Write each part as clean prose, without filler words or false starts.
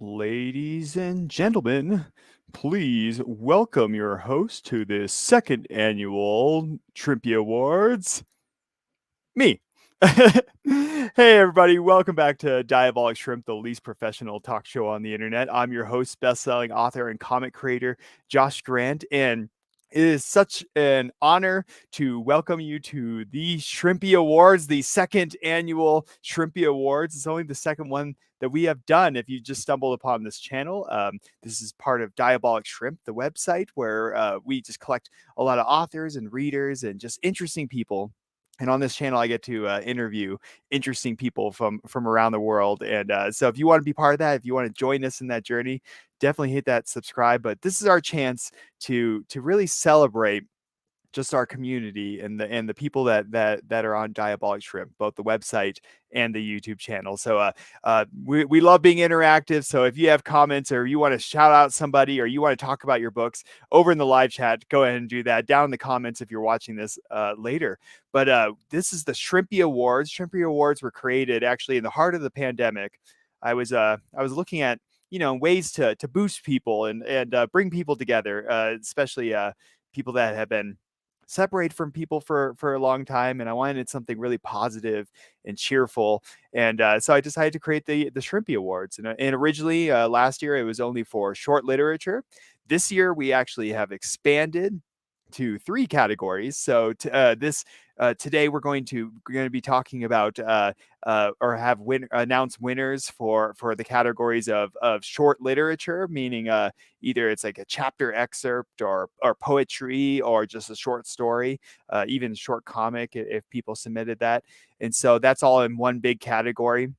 Ladies and gentlemen, please welcome your host to the second annual Shrimpy Awards, me. Hey, everybody, welcome back to Diabolic Shrimp, the least professional talk show on the internet. I'm your host, best-selling author and comic creator, Josh Grant, and it is such an honor to welcome you to the Shrimpy Awards, the second annual Shrimpy Awards. It's only the second one that we have done if you just stumbled upon this channel. This is part of Diabolic Shrimp, the website where we just collect a lot of authors and readers and just interesting people. And on this channel, I get to interview interesting people from around the world. And so if you want to be part of that, if you want to join us in that journey, definitely hit that subscribe. But this is our chance to really celebrate just our community and the people that are on Diabolic Shrimp, both the website and the YouTube channel. So we love being interactive. So if you have comments or you want to shout out somebody or you want to talk about your books over in the live chat, go ahead and do that down in the comments if you're watching this later. But this is the Shrimpy Awards. Shrimpy Awards were created actually in the heart of the pandemic. I was looking at ways to boost people and bring people together, especially people that have been separate from people for a long time, and I wanted something really positive and cheerful, and so I decided to create the Shrimpy Awards. And originally last year it was only for short literature. This year we actually have expanded to 3 categories. So today we're going to be talking about or have announce winners for the categories of short literature, meaning either it's like a chapter excerpt or poetry or just a short story, even short comic if people submitted that. And so that's all in one big category.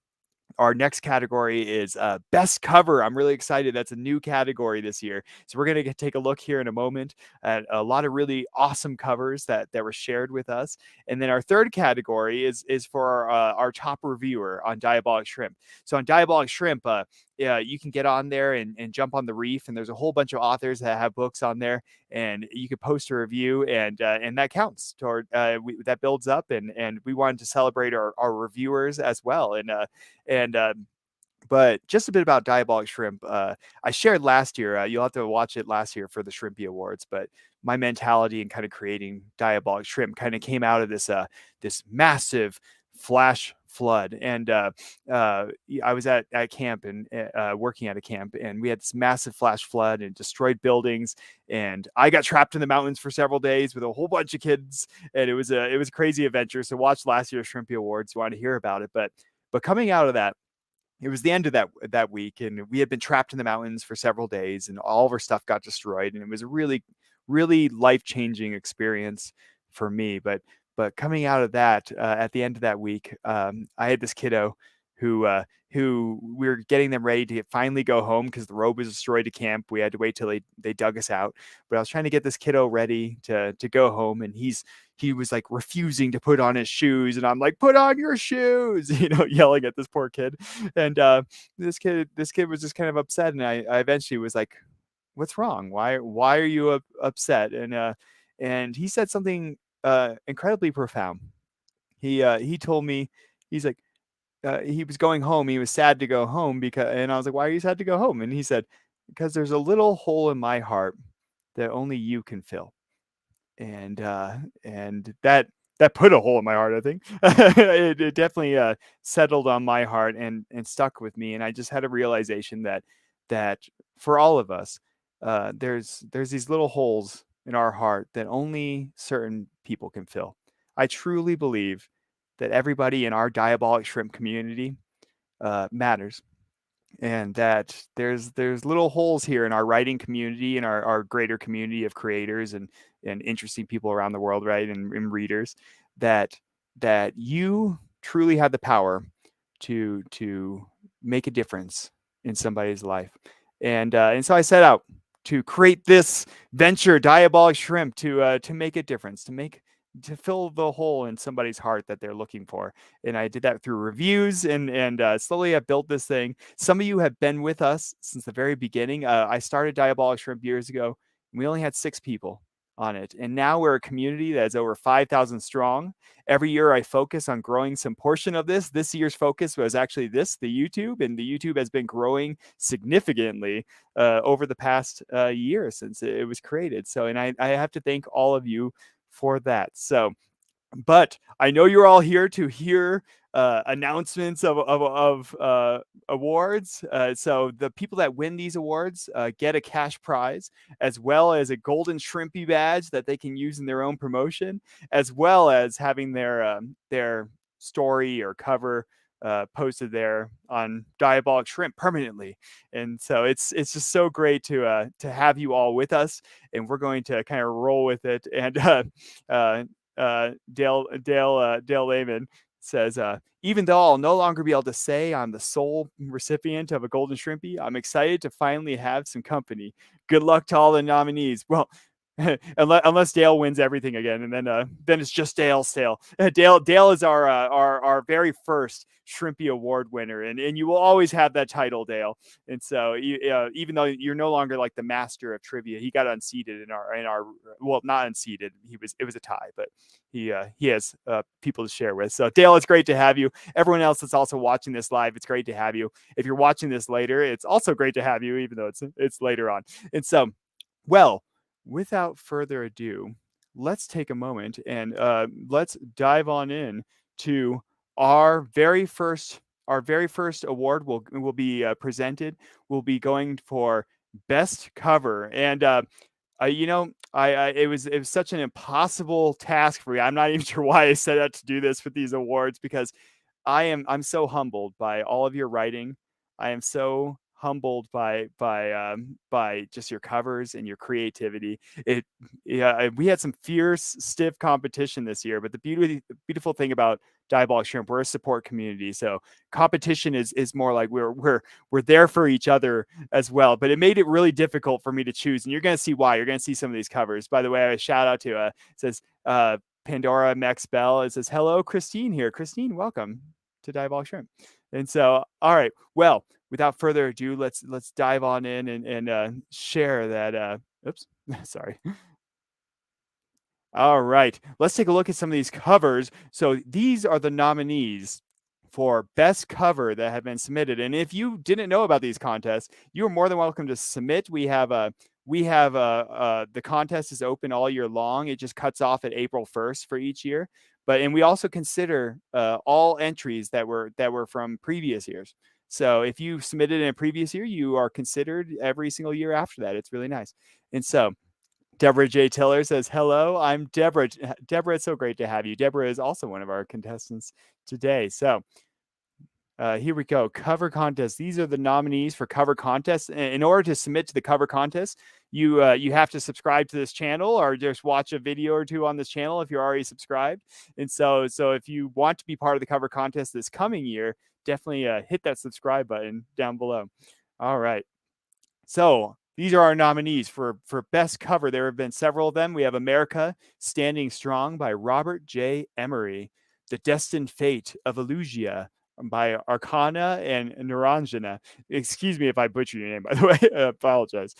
Our next category is best cover. I'm really excited. That's a new category this year. So we're going to take a look here in a moment at a lot of really awesome covers that were shared with us. And then our third category is for our top reviewer on Diabolic Shrimp. So on Diabolic Shrimp, you can get on there and jump on the reef, and there's a whole bunch of authors that have books on there, and you could post a review, and that counts toward that builds up, and we wanted to celebrate our reviewers as well. And but just a bit about Diabolic Shrimp. I shared last year. You'll have to watch it last year for the Shrimpy Awards. But my mentality in kind of creating Diabolic Shrimp kind of came out of this massive flash flood. And I was at camp and working at a camp, and we had this massive flash flood and destroyed buildings. And I got trapped in the mountains for several days with a whole bunch of kids, and it was a crazy adventure. So watch last year's Shrimpy Awards. You want to hear about it, but coming out of that, it was the end of that week, and we had been trapped in the mountains for several days, and all of our stuff got destroyed, and it was a really, really life-changing experience for me. But coming out of that, at the end of that week, I had this kiddo who we were getting them ready to finally go home because the road was destroyed to camp. We had to wait till they dug us out. But I was trying to get this kiddo ready to go home, and he was like refusing to put on his shoes, and I'm like, put on your shoes, yelling at this poor kid. And this kid was just kind of upset, and I eventually was like, what's wrong? Why are you upset? And he said something incredibly profound. He told me, he's like, he was going home. He was sad to go home and I was like, why are you sad to go home? And he said, because there's a little hole in my heart that only you can fill. And that put a hole in my heart, I think. It definitely settled on my heart and stuck with me. And I just had a realization that for all of us, there's these little holes in our heart that only certain people can fill. I truly believe that everybody in our Diabolic Shrimp community matters, and that there's little holes here in our writing community and our greater community of creators and interesting people around the world, right, and readers, that you truly have the power to make a difference in somebody's life. And so I set out to create this venture, Diabolic Shrimp, to make a difference, to fill the hole in somebody's heart that they're looking for. And I did that through reviews, and slowly I've built this thing. Some of you have been with us since the very beginning. I started Diabolic Shrimp years ago, and we only had 6 people on it. And now we're a community that's over 5,000 strong. Every year I focus on growing some portion of this. This year's focus was actually the YouTube, and the YouTube has been growing significantly over the past year since it was created. So, and I have to thank all of you for that. So, but I know you're all here to hear announcements of awards. So the people that win these awards get a cash prize, as well as a golden Shrimpy badge that they can use in their own promotion, as well as having their story or cover posted there on Diabolic Shrimp permanently. And so it's just so great to have you all with us, and we're going to kind of roll with it. And Dale Lehman says, even though I'll no longer be able to say I'm the sole recipient of a golden Shrimpy, I'm excited to finally have some company. Good luck to all the nominees. Well, unless Dale wins everything again, and then it's just Dale's tale. Dale is our very first Shrimpy Award winner, and you will always have that title, Dale. And so even though you're no longer like the master of trivia, he got unseated in our well, not unseated. It was a tie, but he has people to share with. So Dale, it's great to have you. Everyone else that's also watching this live, it's great to have you. If you're watching this later, it's also great to have you, even though it's later on. And so, well, without further ado, let's take a moment and let's dive on in to our very first award will be presented. We'll be going for best cover, and it was such an impossible task for me. I'm not even sure why I set out to do this with these awards, because I'm so humbled by all of your writing. I am so humbled by just your covers and your creativity. We had some fierce, stiff competition this year, but the beautiful thing about Diabolic Shrimp, we're a support community, so competition is more like we're there for each other as well. But it made it really difficult for me to choose, and you're going to see why. You're going to see some of these covers. By the way, a shout out to says Pandora Max Bell. It says, hello, Christine here. Christine, welcome to Diabolic Shrimp. And so, all right, well, without further ado, let's dive on in and share that. Oops, sorry. All right, let's take a look at some of these covers. So these are the nominees for best cover that have been submitted. And if you didn't know about these contests, you are more than welcome to submit. The contest is open all year long. It just cuts off at April 1st for each year. And we also consider all entries that were from previous years. So if you submitted in a previous year, you are considered every single year after that. It's really nice. And so Deborah J. Tiller says, hello, I'm Deborah. Deborah, it's so great to have you. Deborah is also one of our contestants today. So here we go. Cover contest. These are the nominees for cover contest. In order to submit to the cover contest, you have to subscribe to this channel, or just watch a video or two on this channel if you're already subscribed. And so if you want to be part of the cover contest this coming year, definitely hit that subscribe button down below. All right. So these are our nominees for best cover. There have been several of them. We have America Standing Strong by Robert J. Emery, The Destined Fate of Illusia by Arcana and Naranjana. Excuse me if I butcher your name, by the way. I apologize.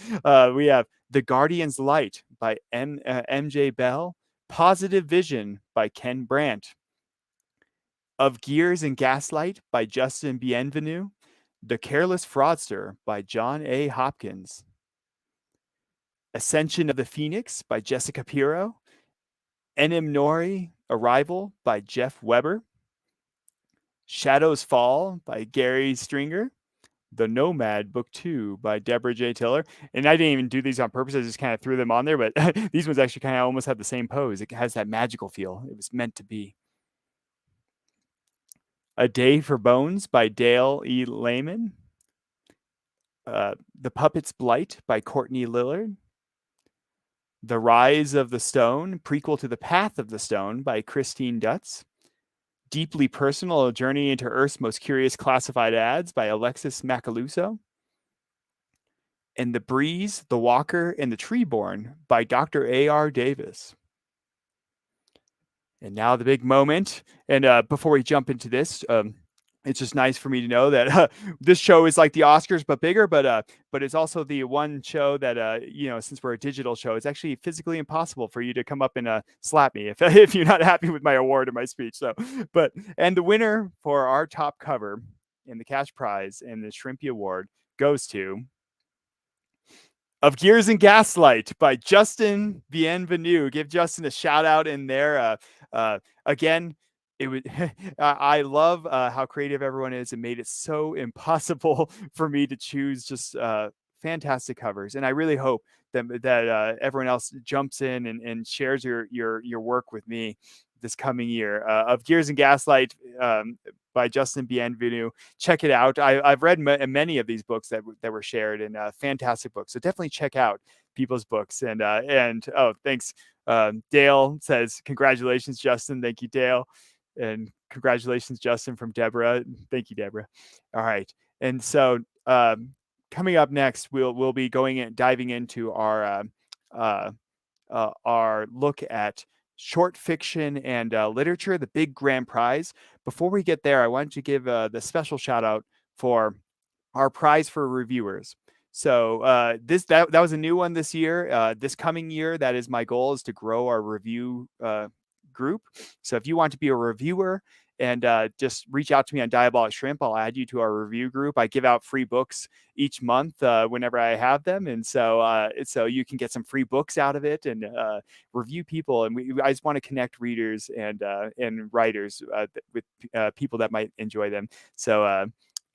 We have The Guardian's Light by MJ Bell, Positive Vision by Ken Brandt, Of Gears and Gaslight by Justin Bienvenu, The Careless Fraudster by John A. Hopkins, Ascension of the Phoenix by Jessica Pirro, Enim Nori Arrival by Jeff Weber, Shadows Fall by Gary Stringer, The Nomad Book 2 by Deborah J. Tiller. And I didn't even do these on purpose. I just kind of threw them on there, but these ones actually kind of almost have the same pose. It has that magical feel. It was meant to be. A Day for Bones by Dale E. Lehman, The Puppet's Blight by Courtney Lillard, The Rise of the Stone, prequel to The Path of the Stone by Christine Dutz, Deeply Personal, A Journey into Earth's Most Curious Classified Ads by Alexis Macaluso, and The Breeze, The Walker, and The Treeborn by Dr. A.R. Davis. And now the big moment. And before we jump into this, it's just nice for me to know that this show is like the Oscars but bigger. But it's also the one show that since we're a digital show, it's actually physically impossible for you to come up and slap me if if you're not happy with my award or my speech. So, and the winner for our top cover and the cash prize and the Shrimpy Award goes to Of Gears and Gaslight by Justin Bienvenu. Give Justin a shout out in there. Again, it would. I love how creative everyone is. It made it so impossible for me to choose just fantastic covers, and I really hope that everyone else jumps in and shares your work with me this coming year. Of Gears and Gaslight by Justin Bienvenu. Check it out. I've read many of these books that were shared, and fantastic books. So definitely check out people's books. And oh, thanks. Dale says, congratulations, Justin. Thank you, Dale. And congratulations, Justin, from Deborah. Thank you, Deborah. All right. And so coming up next, we'll be diving into our look at short fiction and literature, the big grand prize. Before we get there, I wanted to give the special shout out for our prize for reviewers. So that was a new one this year. This coming year, that is my goal, is to grow our review group. So if you want to be a reviewer and just reach out to me on Diabolic Shrimp, I'll add you to our review group. I give out free books each month whenever I have them, and so you can get some free books out of it and review people. And I just want to connect readers and writers with people that might enjoy them. So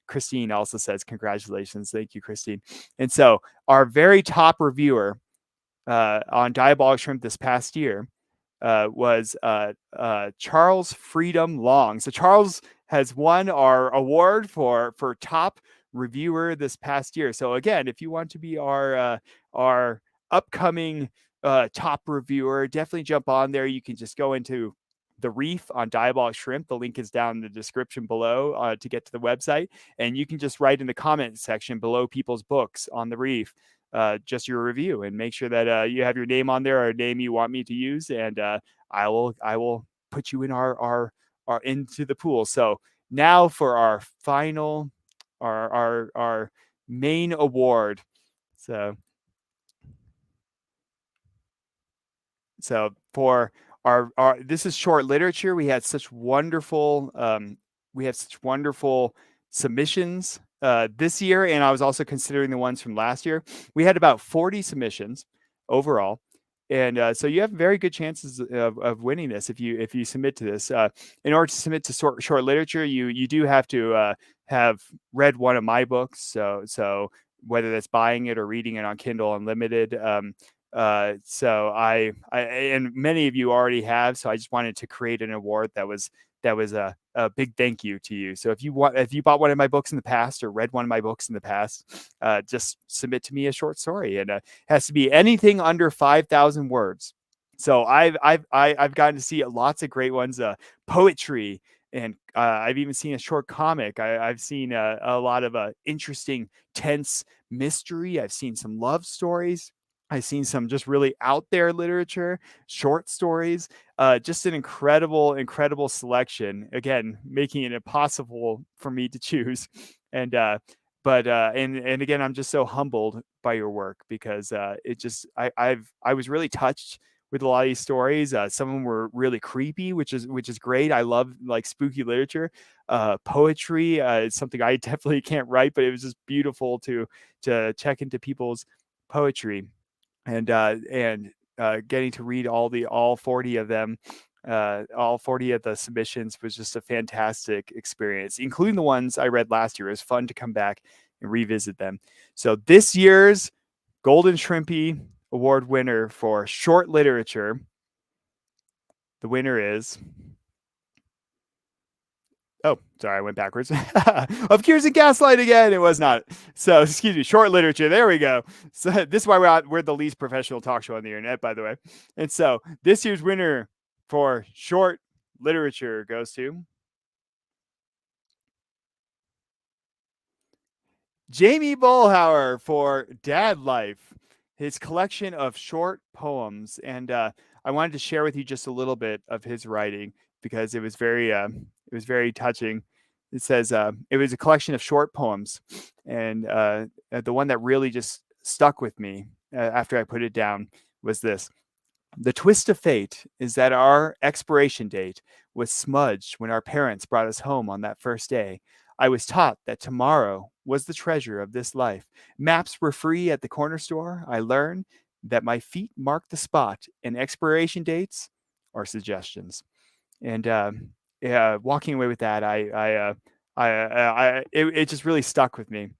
Christine also says, congratulations. Thank you, Christine. And so our very top reviewer on Diabolic Shrimp this past year was Charles Freedom Long. So Charles has won our award for top reviewer this past year. So again, if you want to be our upcoming top reviewer, definitely jump on there. You can just go into the Reef on Diabolic Shrimp. The link is down in the description below to get to the website, and you can just write in the comment section below people's books on the Reef just your review, and make sure that you have your name on there or a name you want me to use, and I will put you in our into the pool. So now for our final our main award. So for our this is short literature. We had such wonderful submissions this year, and I was also considering the ones from last year. We had about 40 submissions overall, and so you have very good chances of winning this if you submit to this. In order to submit to short literature, you do have to have read one of my books. So whether that's buying it or reading it on Kindle Unlimited. So I and many of you already have, so I just wanted to create an award that was a big thank you to you. So if you bought one of my books in the past or read one of my books in the past, just submit to me a short story, and it has to be anything under 5,000 words. So I've gotten to see lots of great ones, poetry, and I've even seen a short comic. I've seen a lot of interesting, tense mystery. I've seen some love stories. I've seen some just really out there literature, short stories, just an incredible selection. Again, making it impossible for me to choose. And and again, I'm just so humbled by your work, because it just I was really touched with a lot of these stories. Some of them were really creepy, which is great. I love like spooky literature. Poetry is something I definitely can't write, but it was just beautiful to check into people's poetry. And getting to read all 40 of them, all 40 of the submissions, was just a fantastic experience, including the ones I read last year. It was fun to come back and revisit them. So this year's Golden Shrimpy Award winner for short literature, the winner is... Oh, sorry, I went backwards. Of Gears and Gaslight again. It was not. So, excuse me, short literature. There we go. So this is why we're the least professional talk show on the internet, by the way. And so this year's winner for short literature goes to Jamie Bullhauer for Dad Life, his collection of short poems. And I wanted to share with you just a little bit of his writing, because it was very touching. It says it was a collection of short poems, and the one that really just stuck with me after I put it down was this. The twist of fate is that our expiration date was smudged when our parents brought us home on that first day. I was taught that tomorrow was the treasure of this life. Maps were free at the corner store. I learned that my feet marked the spot, and expiration dates are suggestions. And yeah, walking away with that, it just really stuck with me.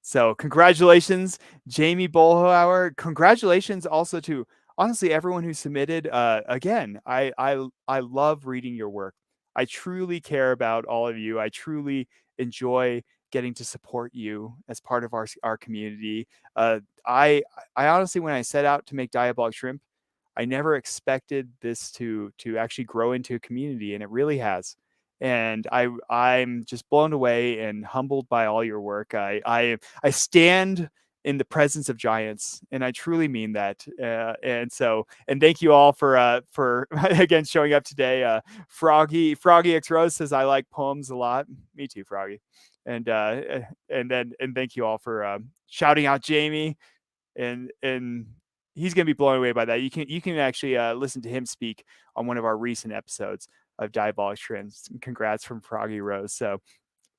So congratulations, Jamie Bolhauer. Congratulations also to honestly everyone who submitted. Again, I love reading your work. I truly care about all of you. I truly enjoy getting to support you as part of our community. Uh, I I honestly, when I set out to make Diabolic Shrimp, I never expected this to actually grow into a community, and it really has. And I'm just blown away and humbled by all your work. I stand in the presence of giants, and I truly mean that. And thank you all for again showing up today. Froggy X Rose says I like poems a lot. Me too, Froggy. And thank you all for shouting out Jamie, and he's going to be blown away by that. You can actually listen to him speak on one of our recent episodes of Diabolic Shrimps. Congrats from Froggy Rose. So,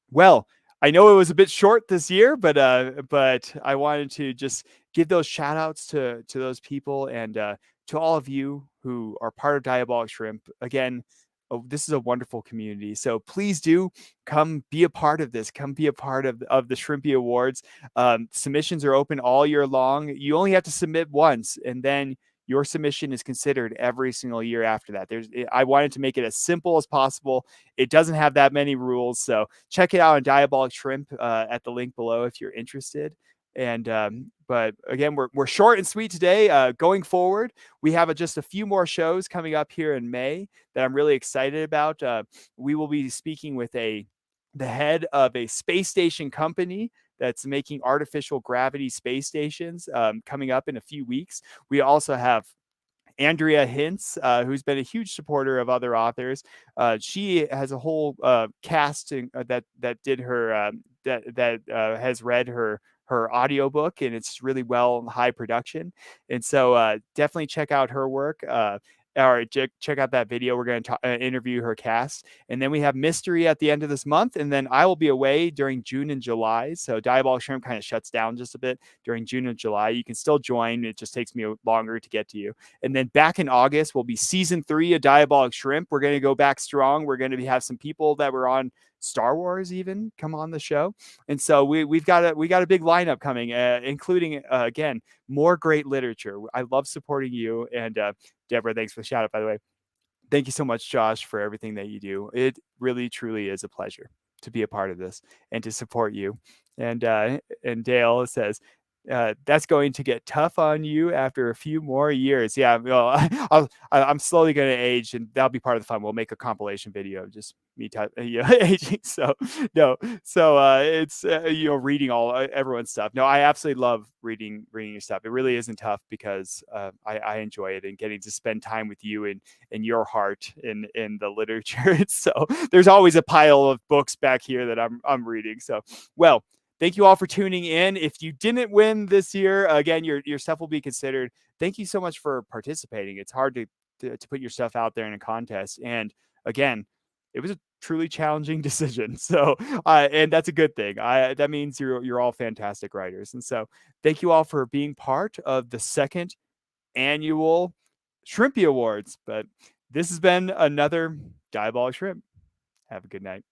well, I know it was a bit short this year, but I wanted to just give those shout outs to those people and to all of you who are part of Diabolic Shrimp. Again, oh, this is a wonderful community. So please do come be a part of this. Come be a part of the Shrimpy Awards. Submissions are open all year long. You only have to submit once, and then your submission is considered every single year after that. I wanted to make it as simple as possible. It doesn't have that many rules, so check it out on Diabolic Shrimp at the link below if you're interested. And but again, we're short and sweet today. Going forward, we have just a few more shows coming up here in May that I'm really excited about. We will be speaking with the head of a space station company that's making artificial gravity space stations coming up in a few weeks. We also have Andrea Hintz, who's been a huge supporter of other authors. She has a whole casting that did her that has read her audiobook, and it's really well high production. And so definitely check out her work. Or check out that video. We're going to interview her cast. And then we have Mystery at the end of this month. And then I will be away during June and July. So Diabolic Shrimp kind of shuts down just a bit during June and July. You can still join. It just takes me longer to get to you. And then back in August will be season 3 of Diabolic Shrimp. We're going to go back strong. We're going to have some people that were on Star Wars even come on the show. And so we got a big lineup coming, including again, more great literature. I love supporting you. And Deborah, thanks for the shout out, by the way. Thank you so much, Josh, for everything that you do. It really, truly is a pleasure to be a part of this and to support you. And Dale says, that's going to get tough on you after a few more years. Yeah, well, I'm slowly going to age, and that'll be part of the fun. We'll make a compilation video of just me aging. So no, so it's reading all everyone's stuff. No, I absolutely love reading your stuff. It really isn't tough because I enjoy it, and getting to spend time with you and your heart in the literature. So there's always a pile of books back here that I'm reading. So well. Thank you all for tuning in. If you didn't win this year, again, your stuff will be considered. Thank you so much for participating. It's hard to put your stuff out there in a contest. And again, it was a truly challenging decision. So, and that's a good thing. That means you're all fantastic writers. And so thank you all for being part of the second annual Shrimpy Awards. But this has been another Diabolic Shrimp. Have a good night.